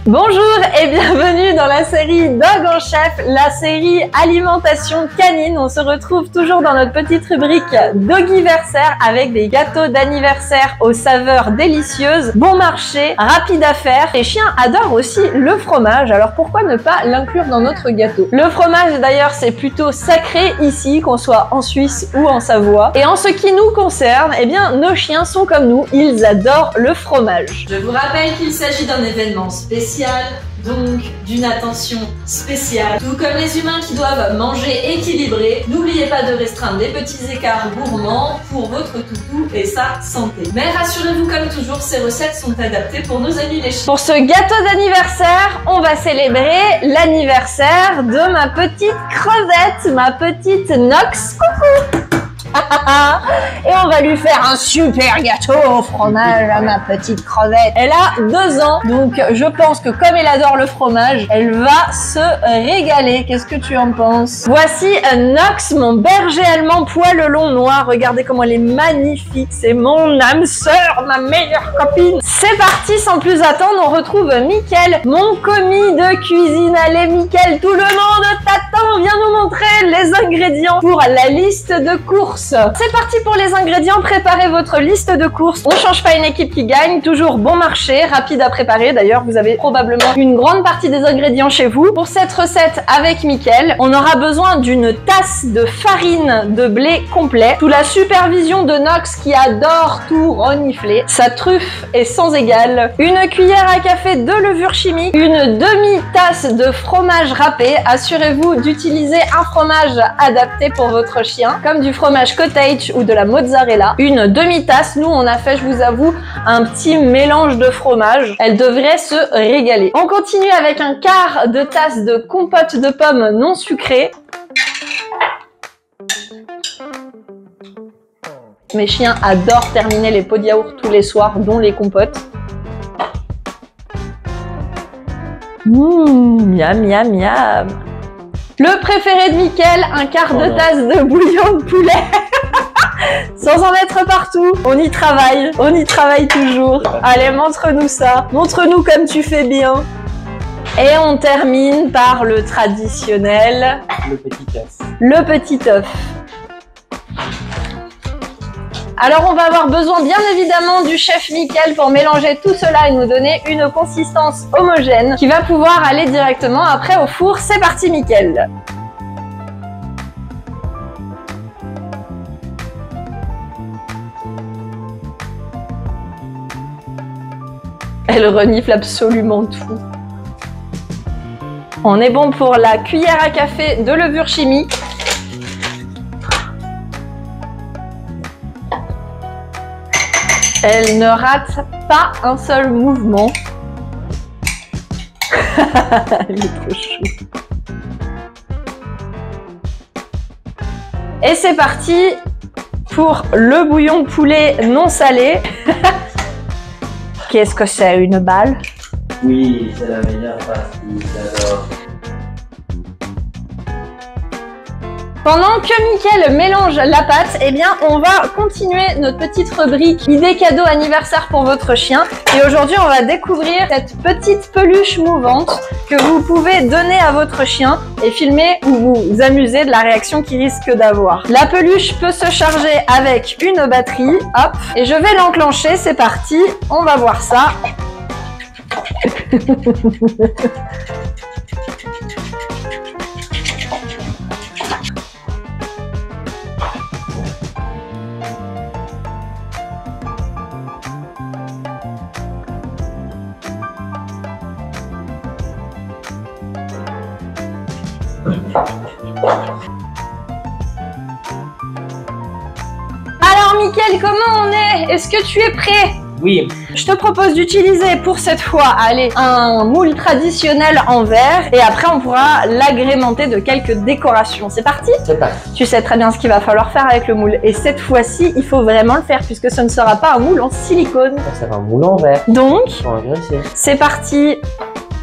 Bonjour et bienvenue dans la série Dog en Chef, la série alimentation canine. On se retrouve toujours dans notre petite rubrique Dogiversaire avec des gâteaux d'anniversaire aux saveurs délicieuses, bon marché, rapide à faire. Les chiens adorent aussi le fromage, alors pourquoi ne pas l'inclure dans notre gâteau? Le fromage d'ailleurs c'est plutôt sacré ici, qu'on soit en Suisse ou en Savoie. Et en ce qui nous concerne, eh bien nos chiens sont comme nous, ils adorent le fromage. Je vous rappelle qu'il s'agit d'un événement spécial, donc d'une attention spéciale. Tout comme les humains qui doivent manger équilibré, n'oubliez pas de restreindre les petits écarts gourmands pour votre toutou et sa santé. Mais rassurez-vous, comme toujours, ces recettes sont adaptées pour nos amis les chiens. Pour ce gâteau d'anniversaire, on va célébrer l'anniversaire de ma petite Crevette, ma petite Nox. Coucou! Et on va lui faire un super gâteau au fromage à ma petite Crevette. Elle a 2 ans, donc je pense que comme elle adore le fromage, elle va se régaler. Qu'est-ce que tu en penses? Voici Nox, mon berger allemand poil long noir. Regardez comment elle est magnifique. C'est mon âme sœur, ma meilleure copine. C'est parti, sans plus attendre, on retrouve Mickaël, mon commis de cuisine. Allez Mickaël, tout le monde t'attend. Viens nous montrer les ingrédients pour la liste de courses. C'est parti pour les ingrédients, préparez votre liste de courses. On change pas une équipe qui gagne, toujours bon marché, rapide à préparer. D'ailleurs, vous avez probablement une grande partie des ingrédients chez vous. Pour cette recette avec Mickaël, on aura besoin d'une tasse de farine de blé complet, sous la supervision de Nox qui adore tout renifler. Sa truffe est sans égale. Une cuillère à café de levure chimique, une demi-tasse de fromage râpé. Assurez-vous d'utiliser un fromage adapté pour votre chien, comme du fromage cottage ou de la mozzarella. Une demi-tasse, nous on a fait, je vous avoue, un petit mélange de fromage. Elle devrait se régaler. On continue avec un quart de tasse de compote de pommes non sucrée. Mes chiens adorent terminer les pots de yaourt tous les soirs, dont les compotes. Miam, miam, miam. Le préféré de Mickaël, un quart de tasse de bouillon de poulet. Sans en mettre partout. On y travaille toujours. Allez, montre-nous ça. Montre-nous comme tu fais bien. Et on termine par le traditionnel. Le petit œuf. Le petit œuf. Alors on va avoir besoin bien évidemment du chef Mickaël pour mélanger tout cela et nous donner une consistance homogène qui va pouvoir aller directement après au four. C'est parti Mickaël. Elle renifle absolument tout. On est bon pour la cuillère à café de levure chimique. Elle ne rate pas un seul mouvement. Elle est trop chou. Et c'est parti pour le bouillon de poulet non salé. Qu'est-ce que c'est, une balle? Oui, c'est la meilleure partie, j'adore. Pendant que Mickaël mélange la pâte, eh bien, on va continuer notre petite rubrique idée cadeau anniversaire pour votre chien. Et aujourd'hui, on va découvrir cette petite peluche mouvante que vous pouvez donner à votre chien et filmer ou vous amuser de la réaction qu'il risque d'avoir. La peluche peut se charger avec une batterie. Hop, et je vais l'enclencher. C'est parti. On va voir ça. Alors Mickaël, comment on est? Est-ce que tu es prêt? Oui. Je te propose d'utiliser pour cette fois, allez, un moule traditionnel en verre et après on pourra l'agrémenter de quelques décorations. C'est parti? C'est parti. Tu sais très bien ce qu'il va falloir faire avec le moule et cette fois-ci, il faut vraiment le faire puisque ce ne sera pas un moule en silicone. Ça sera un moule en verre. Donc, pour engraisser. c'est parti.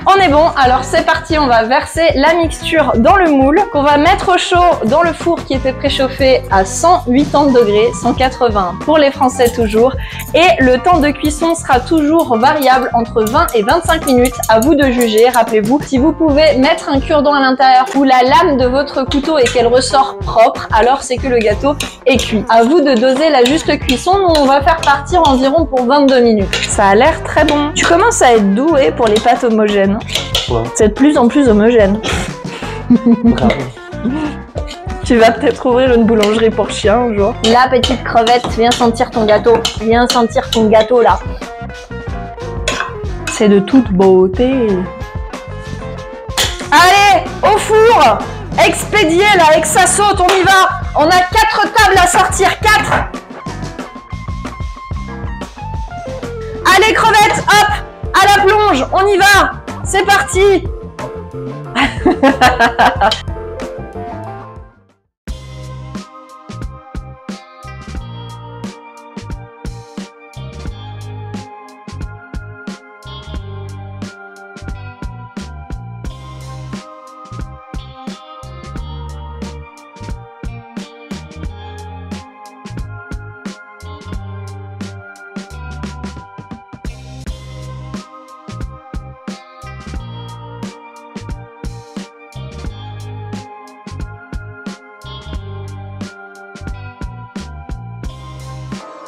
On est bon, alors c'est parti, on va verser la mixture dans le moule qu'on va mettre au chaud dans le four qui était préchauffé à 180 degrés, 180 pour les Français toujours. Et le temps de cuisson sera toujours variable entre 20 et 25 minutes, à vous de juger. Rappelez-vous, si vous pouvez mettre un cure-dent à l'intérieur ou la lame de votre couteau et qu'elle ressort propre, alors c'est que le gâteau est cuit. À vous de doser la juste cuisson, nous on va faire partir environ pour 22 minutes. Ça a l'air très bon. Tu commences à être doué pour les pâtes homogènes. Ouais. C'est de plus en plus homogène. Bravo. Tu vas peut-être ouvrir une boulangerie pour chiens un jour. La petite crevette, viens sentir ton gâteau. Viens sentir ton gâteau là. C'est de toute beauté. Allez, au four! Expédié là, avec ça saute, on y va! On a 4 tables à sortir, 4! Allez crevettes, hop! À la plonge, on y va! C'est parti!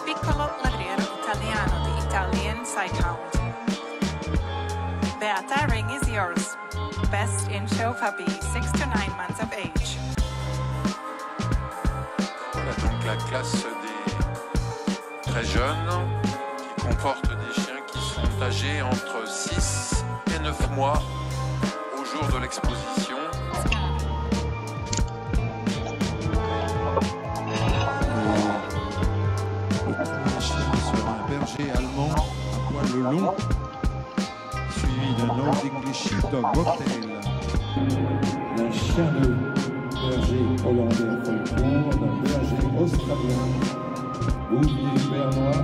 Piccolo Ladriero Italiano, the Italian Sighthound. Beata, ring is yours. Best in show puppy, 6 to 9 months of age. Voilà donc la classe des très jeunes qui comporte des chiens qui sont âgés entre 6 et 9 mois au jour de l'exposition. Berger allemand à poil long, suivi d'un Old English Dog Cocktail. D'un chien de berger hollandais folklore, d'un berger australien, bouvier bernois,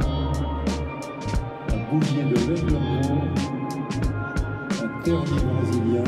un bouvier de Mecklembourg, un terrier brésilien.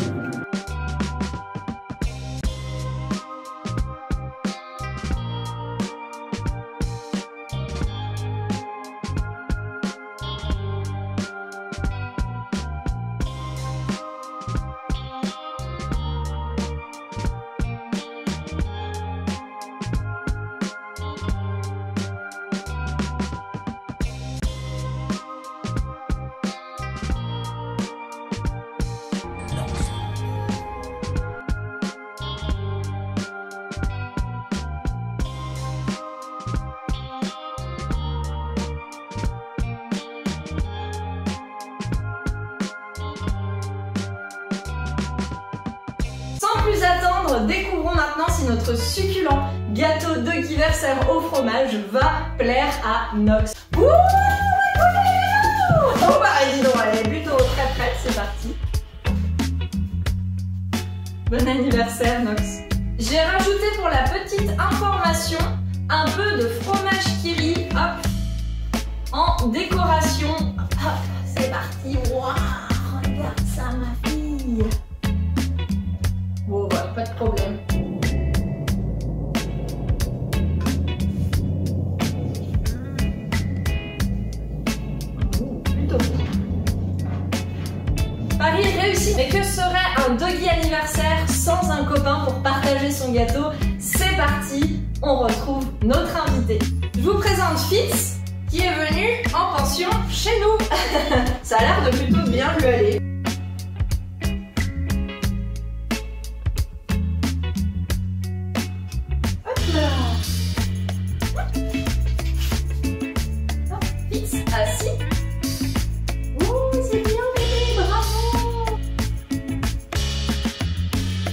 Sans plus attendre, découvrons maintenant si notre succulent gâteau Doggiversaire au fromage va plaire à Nox. Ouh, oh bah dis donc, elle est plutôt très prête, c'est parti. Bon anniversaire Nox. J'ai rajouté pour la petite information un peu de fromage Kiri, hop, en décoration. Hop, c'est parti. Waouh, regarde ça ma fille. Bon, voilà, pas de problème. Plutôt bien. Paris réussi. Mais que serait un doggy anniversaire sans un copain pour partager son gâteau? C'est parti, on retrouve notre invité. Je vous présente Fitz, qui est venu en pension chez nous. Ça a l'air de plutôt bien lui aller. Fitz, assis. Ouh, c'est bien bébé, bravo.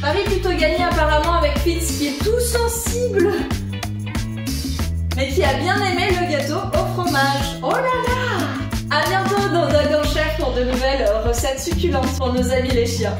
Paris plutôt gagné apparemment avec Fitz qui est tout sensible, mais qui a bien aimé le gâteau au fromage. Oh là là. À bientôt dans Dog en Chef pour de nouvelles recettes succulentes pour nos amis les chiens.